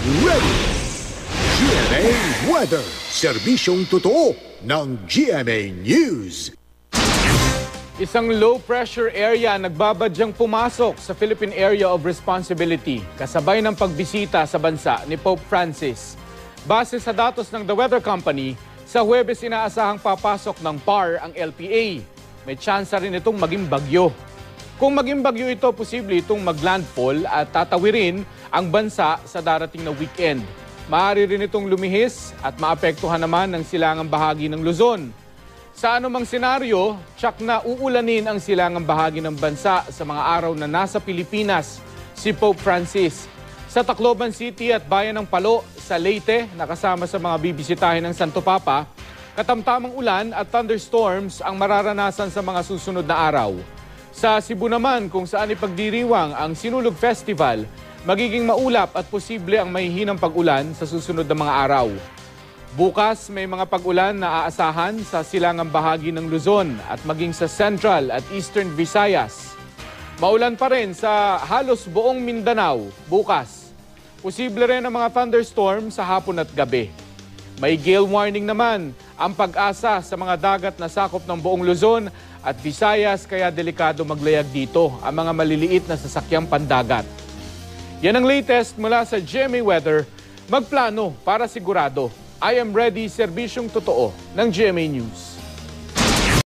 ready. GMA Weather, serbisyong totoo ng GMA News. Isang low-pressure area nagbabadyang pumasok sa Philippine Area of Responsibility kasabay ng pagbisita sa bansa ni Pope Francis. Base sa datos ng The Weather Company, sa Huwebes inaasahang papasok ng PAR ang LPA. May tsansa rin itong maging bagyo. Kung maging bagyo ito, posible itong maglandfall at tatawirin ang bansa sa darating na weekend. Maaari rin itong lumihis at maapektuhan naman ng silangang bahagi ng Luzon. Sa anumang senaryo, tsak na uulanin ang silangang bahagi ng bansa sa mga araw na nasa Pilipinas si Pope Francis. Sa Tacloban City at Bayan ng Palo, sa Leyte, nakasama sa mga bibisitahin ng Santo Papa, katamtamang ulan at thunderstorms ang mararanasan sa mga susunod na araw. Sa Cebu naman, kung saan ipagdiriwang ang Sinulog Festival, magiging maulap at posible ang mahihinang pag-ulan sa susunod na mga araw. Bukas may mga pag-ulan na aasahan sa silangang bahagi ng Luzon at maging sa Central at Eastern Visayas. Maulan pa rin sa halos buong Mindanao bukas. Posible rin ang mga thunderstorm sa hapon at gabi. May gale warning naman ang pag-asa sa mga dagat na sakop ng buong Luzon at Visayas, kaya delikado maglayag dito ang mga maliliit na sasakyang pandagat. Yan ang latest mula sa GMA Weather. Magplano para sigurado. I am ready, serbisyong totoo ng GMA News.